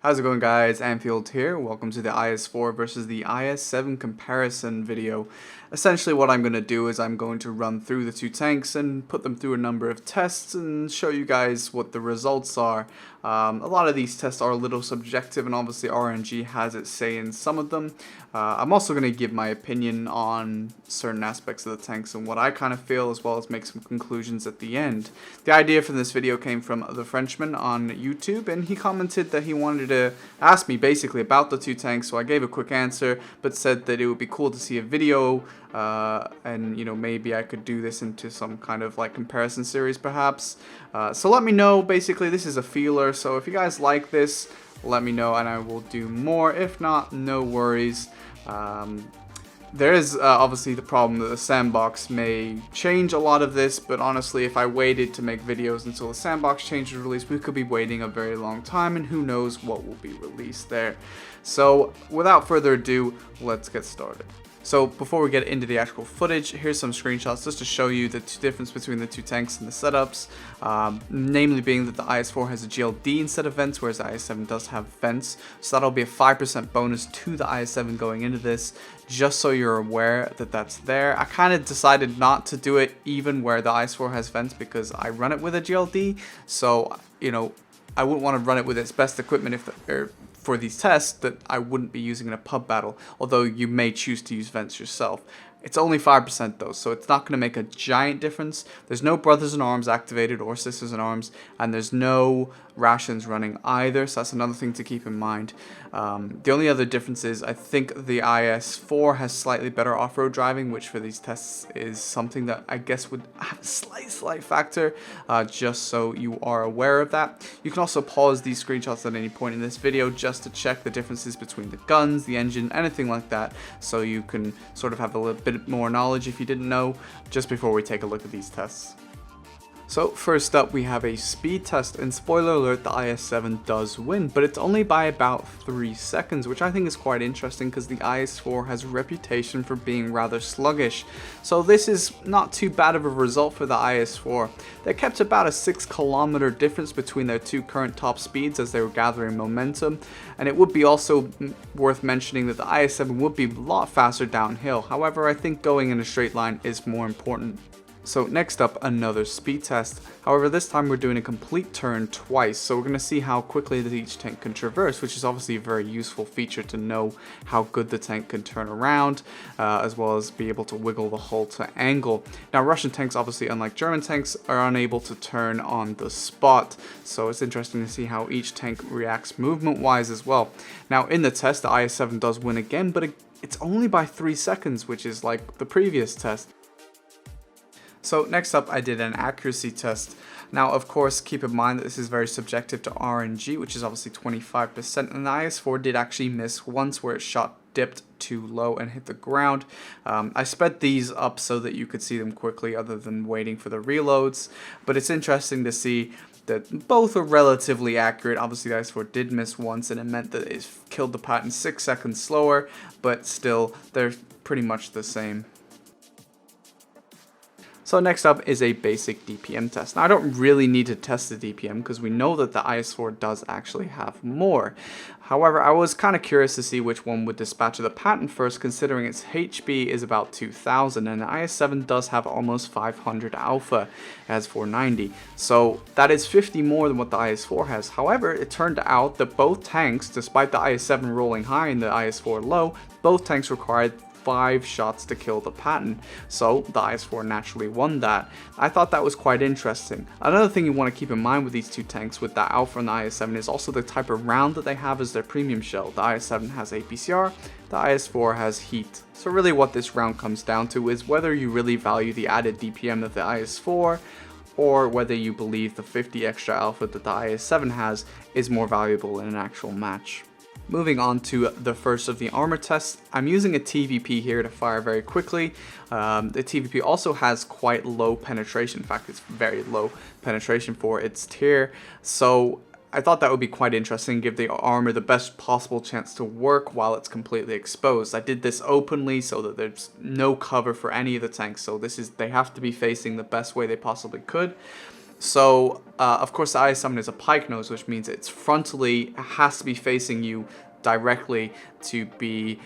How's it going, guys? Anfield here. Welcome to the IS4 versus the IS7 comparison video. Essentially what I'm going to do is I'm going to run through the two tanks and put them through a number of tests and show you guys what the results are. A lot of these tests are a little subjective, and obviously RNG has its say in some of them. I'm also going to give my opinion on certain aspects of the tanks and what I kind of feel, as well as make some conclusions at the end. The idea for this video came from the Frenchman on YouTube, and he commented that he wanted to ask me basically about the two tanks, so I gave a quick answer, but said that it would be cool to see a video, and maybe I could do this into some kind of like comparison series perhaps. So let me know. Basically this is a feeler, so if you guys like this, let me know and I will do more. If not, no worries. There is obviously the problem that the sandbox may change a lot of this, but honestly, if I waited to make videos until the sandbox change is released, we could be waiting a very long time, and who knows what will be released there. So without further ado, let's get started. So before we get into the actual footage, here's some screenshots just to show you the difference between the two tanks and the setups. Namely being that the IS4 has a GLD instead of vents, whereas the IS7 does have vents. So that'll be a 5% bonus to the IS7 going into this, just so you're aware that that's there. I kind of decided not to do it even where the IS4 has vents because I run it with a GLD. So, I wouldn't want to run it with its best equipment for these tests that I wouldn't be using in a pub battle, although you may choose to use vents yourself. It's only 5% though, so it's not going to make a giant difference. There's no brothers in arms activated or sisters in arms, and there's no rations running either, so that's another thing to keep in mind. The only other difference is I think the IS4 has slightly better off-road driving, which for these tests is something that I guess would have a slight factor, just so you are aware of that. You can also pause these screenshots at any point in this video just to check the differences between the guns, the engine, anything like that, so you can sort of have a little bit more knowledge if you didn't know, just before we take a look at these tests. So first up we have a speed test, and spoiler alert, the IS7 does win, but it's only by about 3 seconds, which I think is quite interesting because the IS4 has a reputation for being rather sluggish. So this is not too bad of a result for the IS4. They kept about a 6-kilometer difference between their two current top speeds as they were gathering momentum, and it would be also worth mentioning that the IS7 would be a lot faster downhill. However, I think going in a straight line is more important. So next up, another speed test. However, this time we're doing a complete turn twice, so we're going to see how quickly that each tank can traverse, which is obviously a very useful feature to know how good the tank can turn around, as well as be able to wiggle the hull to angle. Now, Russian tanks, obviously unlike German tanks, are unable to turn on the spot, so it's interesting to see how each tank reacts movement-wise as well. Now, in the test, the IS-7 does win again, but it's only by 3 seconds, which is like the previous test. So next up, I did an accuracy test. Now, of course, keep in mind that this is very subjective to RNG, which is obviously 25%, and the IS4 did actually miss once where its shot dipped too low and hit the ground. I sped these up so that you could see them quickly other than waiting for the reloads, but it's interesting to see that both are relatively accurate. Obviously, the IS4 did miss once, and it meant that it killed the pattern 6 seconds slower, but still, they're pretty much the same. So next up is a basic DPM test. Now, I don't really need to test the DPM because we know that the IS4 does actually have more. However, I was kind of curious to see which one would dispatch of the pattern first, considering its HB is about 2000 and the IS7 does have almost 500 alpha. It has 490. So that is 50 more than what the IS4 has. However, it turned out that both tanks, despite the IS7 rolling high and the IS4 low, both tanks required 5 shots to kill the pattern, so the IS4 naturally won that. I thought that was quite interesting. Another thing you want to keep in mind with these two tanks, with the Alpha and the IS7, is also the type of round that they have as their premium shell. The IS7 has APCR, the IS4 has heat. So really what this round comes down to is whether you really value the added DPM of the IS4, or whether you believe the 50 extra alpha that the IS7 has is more valuable in an actual match. Moving on to the first of the armor tests, I'm using a TVP here to fire very quickly. The TVP also has quite low penetration. In fact, it's very low penetration for its tier. So I thought that would be quite interesting, give the armor the best possible chance to work while it's completely exposed. I did this openly so that there's no cover for any of the tanks. So they have to be facing the best way they possibly could. So, of course, the IS7 is a pike nose, which means it's frontally has to be facing you directly to be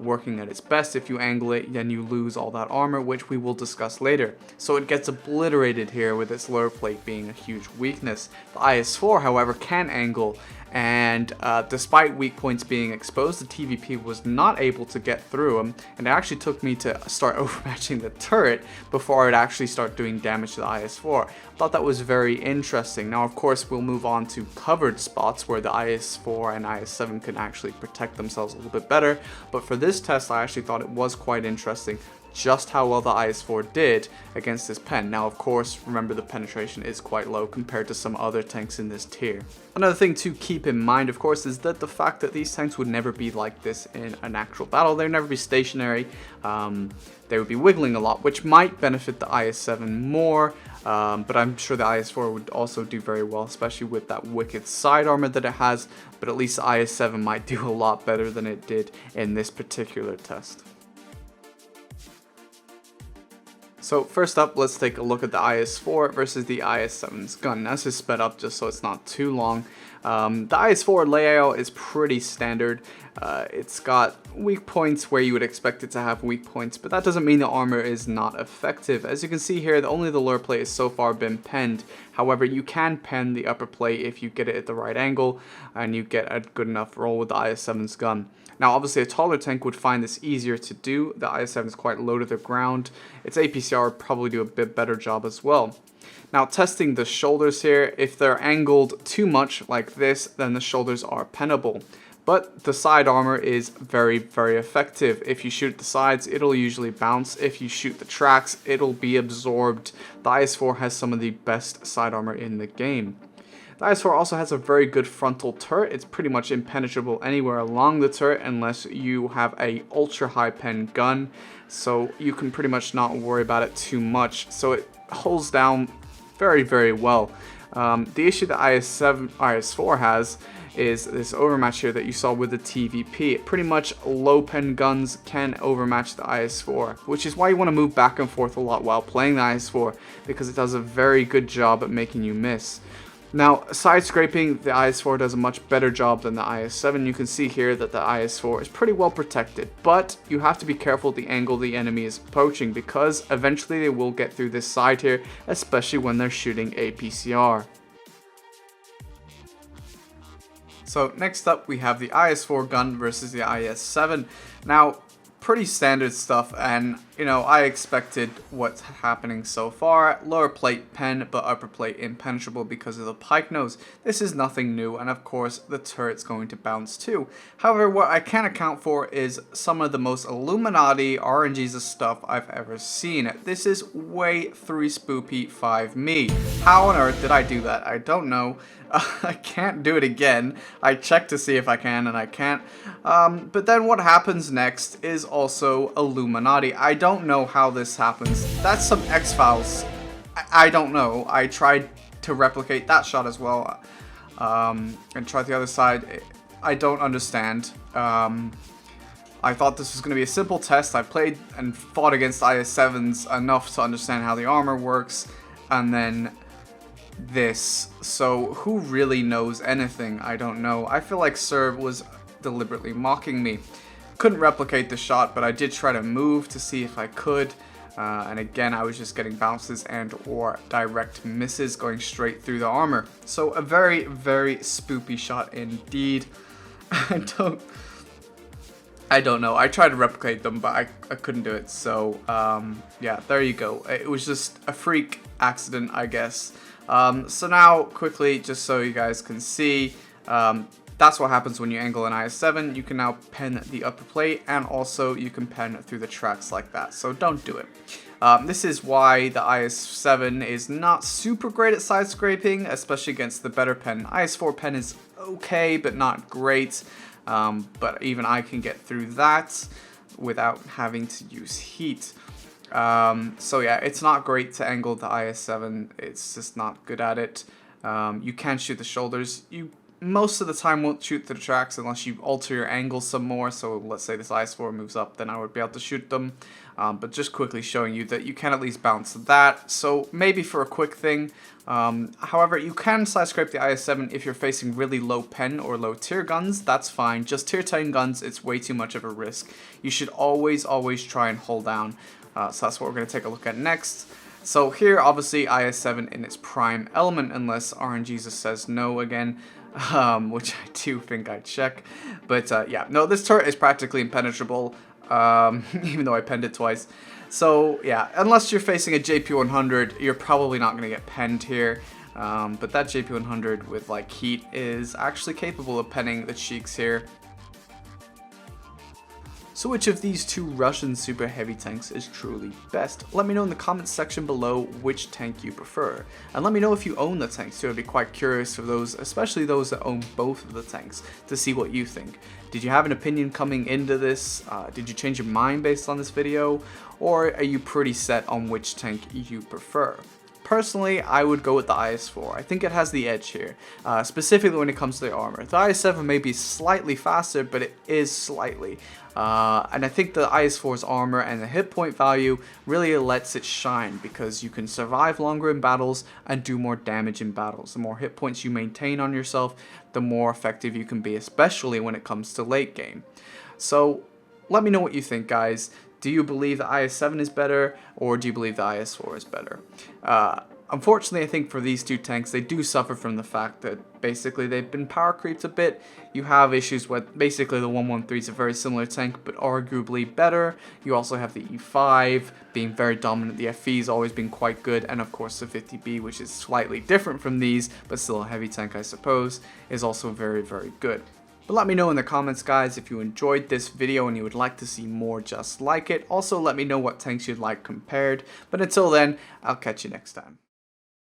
working at its best. If you angle it, then you lose all that armor, which we will discuss later. So it gets obliterated here with its lower plate being a huge weakness. The IS4, however, can angle, and despite weak points being exposed, the TVP was not able to get through them, and it actually took me to start overmatching the turret before it actually start doing damage to the IS4. I thought that was very interesting. Now, of course, we'll move on to covered spots where the IS4 and IS7 can actually protect themselves a little bit better, but for this test, I actually thought it was quite interesting just how well the IS4 did against this pen. Now, of course, remember the penetration is quite low compared to some other tanks in this tier. Another thing to keep in mind, of course, is that the fact that these tanks would never be like this in an actual battle. They'd never be stationary. They would be wiggling a lot, which might benefit the IS7 more, but I'm sure the IS4 would also do very well, especially with that wicked side armor that it has, but at least the IS7 might do a lot better than it did in this particular test. So first up, let's take a look at the IS4 versus the IS7's gun. That's just sped up just so it's not too long. The IS4 layout is pretty standard. It's got weak points where you would expect it to have weak points, but that doesn't mean the armor is not effective. As you can see here, only the lower plate has so far been penned. However, you can pen the upper plate if you get it at the right angle and you get a good enough roll with the IS7's gun. Now, obviously, a taller tank would find this easier to do. The IS7 is quite low to the ground. Its APCR would probably do a bit better job as well. Now, testing the shoulders here, if they're angled too much like this, then the shoulders are pennable. But the side armor is very, very effective. If you shoot the sides, it'll usually bounce. If you shoot the tracks, it'll be absorbed. The IS4 has some of the best side armor in the game. The IS4 also has a very good frontal turret. It's pretty much impenetrable anywhere along the turret unless you have a ultra high pen gun, so you can pretty much not worry about it too much. So it holds down very, very well. The issue that IS4 has is this overmatch here that you saw with the TVP. Pretty much low pen guns can overmatch the IS4, which is why you want to move back and forth a lot while playing the IS4, because it does a very good job at making you miss. Now, side scraping, the IS4 does a much better job than the IS7. You can see here that the IS4 is pretty well protected, but you have to be careful the angle the enemy is approaching, because eventually they will get through this side here, especially when they're shooting APCR. So next up, we have the IS4 gun versus the IS7. Now, pretty standard stuff, and you know, I expected what's happening so far. Lower plate pen, but upper plate impenetrable because of the pike nose. This is nothing new, and of course the turret's going to bounce too. However, what I can account for is some of the most Illuminati RNGs stuff I've ever seen. This is way 3 spoopy 5 me. How on earth did I do that? I don't know. I can't do it again. I checked to see if I can, and I can't. But then what happens next is also Illuminati. I don't know how this happens. That's some X-Files. I don't know. I tried to replicate that shot as well, and tried the other side. I don't understand. I thought this was going to be a simple test. I played and fought against IS7s enough to understand how the armor works, and then this. So who really knows anything? I don't know. I feel like Serb was deliberately mocking me. Couldn't replicate the shot, but I did try to move to see if I could. And again, I was just getting bounces and or direct misses going straight through the armor. So a very, very spoopy shot indeed. I don't know. I tried to replicate them, but I couldn't do it. So yeah, there you go. It was just a freak accident, I guess. So now, quickly, just so you guys can see, that's what happens when you angle an IS7. You can now pen the upper plate, and also you can pen through the tracks like that, so don't do it. This is why the IS7 is not super great at side scraping, especially against the better pen. IS4 pen is okay, but not great, but even I can get through that without having to use heat. So yeah, it's not great to angle the IS7. It's just not good at it. You can shoot the shoulders. You most of the time won't shoot to the tracks unless you alter your angle some more. So let's say this IS4 moves up, then I would be able to shoot them. But just quickly showing you that you can at least bounce that. So maybe for a quick thing. However, you can side scrape the IS7 if you're facing really low pen or low tier guns. That's fine. Just tier 10 guns, it's way too much of a risk. You should always try and hold down. So that's what we're going to take a look at next. So here, obviously, IS7 in its prime element, unless RNGesus says no again, which I do think I'd check. But yeah, no, this turret is practically impenetrable, even though I penned it twice. So yeah, unless you're facing a JP100, you're probably not going to get penned here. But that JP100 with like heat is actually capable of penning the cheeks here. So which of these two Russian super heavy tanks is truly best? Let me know in the comments section below which tank you prefer. And let me know if you own the tanks too. I'd be quite curious for those, especially those that own both of the tanks, to see what you think. Did you have an opinion coming into this? Did you change your mind based on this video? Or are you pretty set on which tank you prefer? Personally, I would go with the IS4. I think it has the edge here, specifically when it comes to the armor. The IS7 may be slightly faster, but it is slightly. And I think the IS4's armor and the hit point value really lets it shine because you can survive longer in battles and do more damage in battles. The more hit points you maintain on yourself, the more effective you can be, especially when it comes to late game. So let me know what you think, guys. Do you believe the IS7 is better, or do you believe the IS4 is better? Unfortunately, I think for these two tanks, they do suffer from the fact that basically they've been power creeped a bit. You have issues with basically the 113 is a very similar tank, but arguably better. You also have the E5 being very dominant. The FE has always been quite good, and of course the 50B, which is slightly different from these, but still a heavy tank, I suppose, is also very, very good. But let me know in the comments, guys, if you enjoyed this video and you would like to see more just like it. Also, let me know what tanks you'd like compared. But until then, I'll catch you next time.